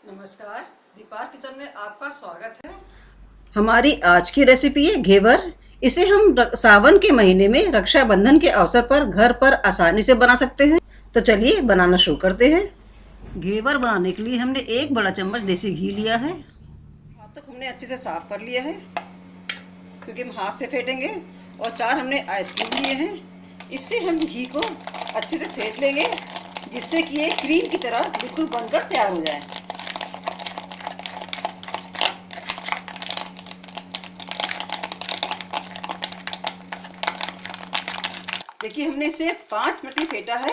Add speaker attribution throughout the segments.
Speaker 1: नमस्कार। दीपास किचन में आपका स्वागत है।
Speaker 2: हमारी आज की रेसिपी है घेवर। इसे हम सावन के महीने में रक्षाबंधन के अवसर पर घर पर आसानी से बना सकते हैं। तो चलिए बनाना शुरू करते हैं। घेवर बनाने के लिए हमने 1 बड़ा चम्मच देसी घी लिया है। हाथ तक हमने अच्छे से साफ कर लिया है क्योंकि हम हाथ से फेंटेंगे। और 4 हमने आइस क्यूब लिए हैं। इससे हम घी को अच्छे से फेंट लेंगे जिससे कि ये क्रीम की तरह बिल्कुल बनकर तैयार हो जाए। देखिए हमने इसे 5 मिनट में फेंटा है।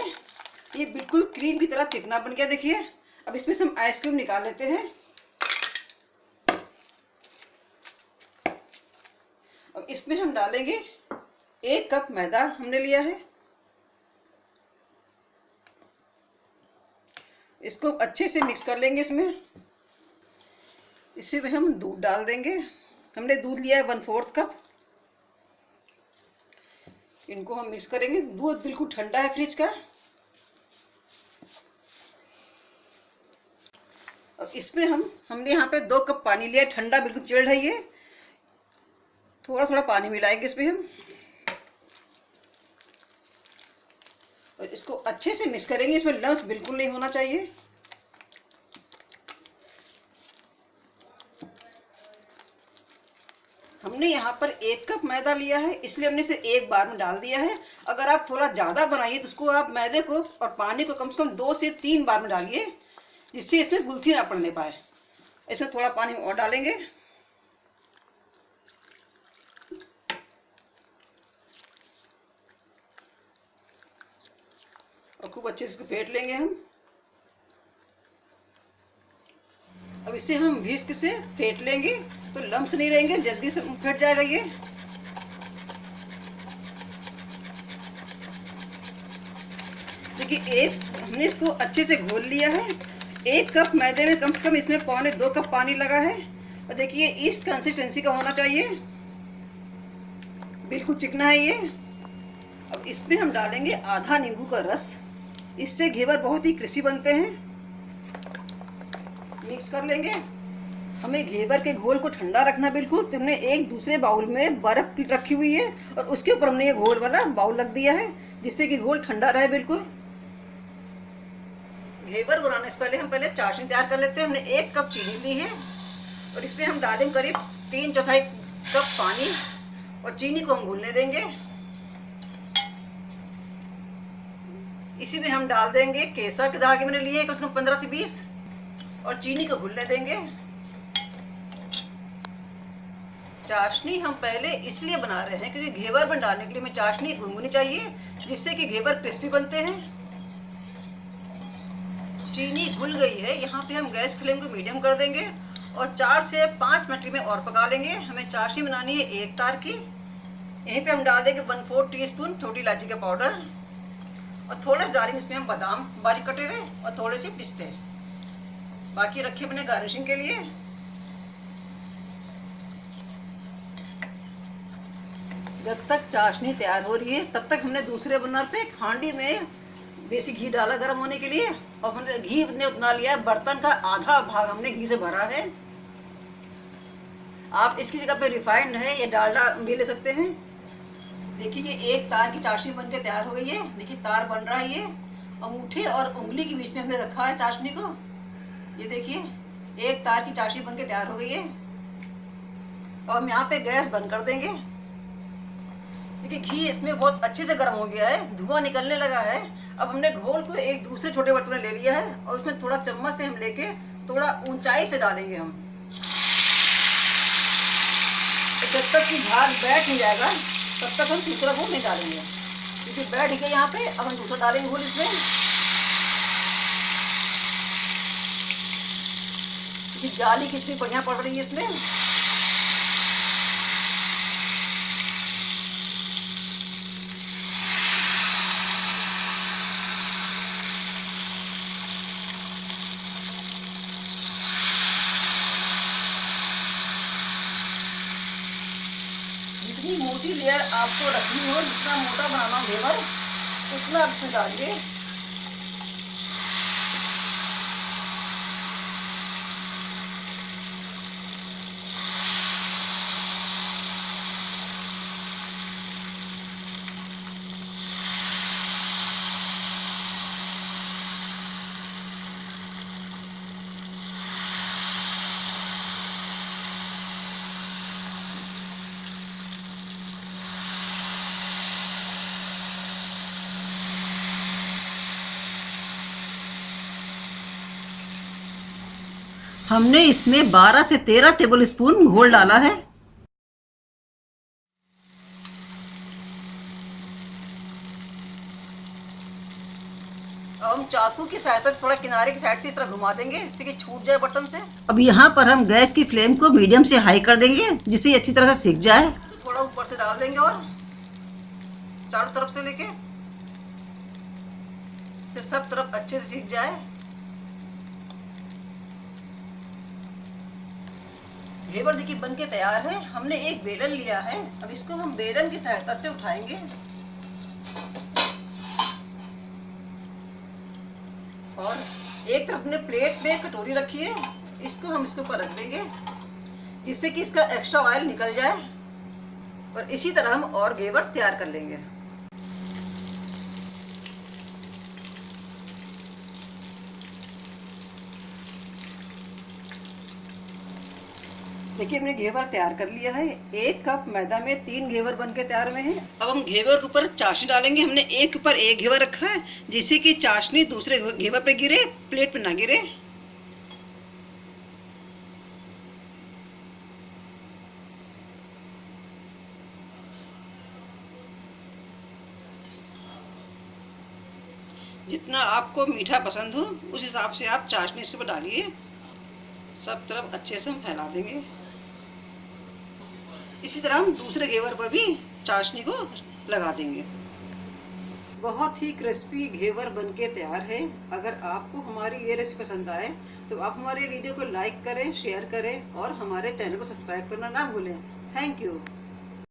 Speaker 2: ये बिल्कुल क्रीम की तरह चिकना बन गया। देखिए अब इसमें से हम आइस क्यूब निकाल लेते हैं। अब इसमें हम डालेंगे 1 कप मैदा हमने लिया है। इसको अच्छे से मिक्स कर लेंगे। इसमें हम दूध डाल देंगे। हमने दूध लिया है 1/4 कप। इनको हम मिक्स करेंगे। दूध बिल्कुल ठंडा है फ्रिज का। और इसमें हमने यहाँ पे 2 कप पानी लिया है। ठंडा बिल्कुल चिल्ड है ये। थोड़ा थोड़ा पानी मिलाएंगे इसमें हम और इसको अच्छे से मिक्स करेंगे। इसमें लम्स बिल्कुल नहीं होना चाहिए। हमने यहाँ पर 1 कप मैदा लिया है इसलिए हमने इसे एक बार में डाल दिया है। अगर आप थोड़ा ज़्यादा बनाइए तो उसको आप मैदे को और पानी को कम से कम 2 से 3 बार में डालिए जिससे इसमें गुलथी ना पड़ने पाए। इसमें थोड़ा पानी और डालेंगे और खूब अच्छे से फेंट लेंगे हम। अब इसे हम व्हिस्क से फेंट लेंगे तो लम्स नहीं रहेंगे, जल्दी से फेंट जाएगा ये। देखिए हमने इसको अच्छे से घोल लिया है। 1 कप मैदे में कम से कम इसमें 1.25 कप पानी लगा है। और देखिए इस कंसिस्टेंसी का होना चाहिए। बिल्कुल चिकना है ये। अब इसमें हम डालेंगे आधा नींबू का रस। इससे घेवर बहुत ही क्रिस्पी बनते हैं। मिक्स कर लेंगे। हमें घेवर के घोल को ठंडा रखना बिल्कुल। तो हमने एक दूसरे बाउल में बर्फ रखी हुई है और उसके ऊपर हमने ये घोल वाला बाउल रख दिया है जिससे कि घोल ठंडा रहे बिल्कुल। घेवर बनाने से पहले हम चाशनी तैयार कर लेते हैं। हमने 1 कप चीनी ली है और इसमें हम डालेंगे करीब 3/4 कप पानी और चीनी को हम घुलने देंगे। इसी में हम डाल देंगे केसर के धागे मैंने लिए कम से कम 15 से 20 और चीनी को घुलने देंगे। चाशनी हम पहले इसलिए बना रहे हैं क्योंकि घेवर बनाने के लिए हमें चाशनी गुनगुनी चाहिए जिससे कि घेवर क्रिस्पी बनते हैं। चीनी घुल गई है। यहाँ पे हम गैस फ्लेम को मीडियम कर देंगे और 4 से 5 मिनट में और पका लेंगे। हमें चाशनी बनानी है 1 तार की। यहीं पे हम डाल देंगे 1/4 टीस्पून छोटी इलायची का पाउडर और थोड़ा सा डालेंगे इसमें हम बादाम बारीक कटे हुए और थोड़े से पिस्ते बाकी रखे अपने गार्निशिंग के लिए। जब तक चाशनी तैयार हो रही है तब तक हमने दूसरे बर्नर पे एक हांडी में देसी घी डाला गर्म होने के लिए और हमने घी ने उतना लिया है। बर्तन का आधा भाग हमने घी से भरा है। आप इसकी जगह पे रिफाइंड है या डालडा भी ले सकते हैं। देखिए ये 1 तार की चाशनी बनके तैयार हो गई है। देखिए तार बन रहा है ये। अंगूठे और उंगली के बीच में हमने रखा है चाशनी को। ये देखिए 1 तार की चाशनी बनके तैयार हो गई है और हम यहाँ पे गैस बंद कर देंगे। देखिए घी इसमें बहुत अच्छे से गर्म हो गया है, धुआं निकलने लगा है। अब हमने घोल को एक दूसरे छोटे बर्तन में ले लिया है और उसमें थोड़ा चम्मच से हम लेके थोड़ा ऊंचाई से डालेंगे हम। जब तक कि झाग बैठ नहीं जाएगा तब तक हम दूसरा घोल नहीं डालेंगे क्योंकि बैठ गया यहाँ पे। अब हम दूसरा डालेंगे घोल इसमें। जाली कितनी बढ़िया पड़ रही है इसमें। जितनी मोटी लेयर आपको रखनी हो, जितना मोटा बनाना घेवर उतना आप इसमें डालिए। हमने इसमें 12 से 13 टेबल स्पून घोल डाला है। अब हम चाकू की सहायता से थोड़ा किनारे की साइड से इस तरह घुमा देंगे जिससे कि छूट जाए बर्तन से। अब यहाँ पर हम गैस की फ्लेम को मीडियम से हाई कर देंगे जिससे अच्छी तरह से सिक जाए। थोड़ा ऊपर से डाल देंगे और चारों तरफ से लेके से सब तरफ अच्छे से सिक जाए। घेवर देखिए बन के तैयार है। हमने एक बेलन लिया है, अब इसको हम बेलन की सहायता से उठाएंगे और एक तरफ अपने प्लेट में कटोरी रखी है, इसको हम इसके ऊपर रख देंगे जिससे कि इसका एक्स्ट्रा ऑयल निकल जाए और इसी तरह हम और घेवर तैयार कर लेंगे। देखिए हमने घेवर तैयार कर लिया है। 1 कप मैदा में 3 घेवर बन के तैयार हुए हैं। अब हम घेवर के ऊपर चाशनी डालेंगे। हमने एक के ऊपर एक घेवर रखा है जिससे कि चाशनी दूसरे घेवर पे गिरे, प्लेट पे ना गिरे। जितना आपको मीठा पसंद हो उस हिसाब से आप चाशनी इसके ऊपर डालिए। सब तरफ अच्छे से हम फैला देंगे। इसी तरह हम दूसरे घेवर पर भी चाशनी को लगा देंगे। बहुत ही क्रिस्पी घेवर बनके तैयार है। अगर आपको हमारी ये रेसिपी पसंद आए तो आप हमारे वीडियो को लाइक करें, शेयर करें और हमारे चैनल को सब्सक्राइब करना ना भूलें। Thank you.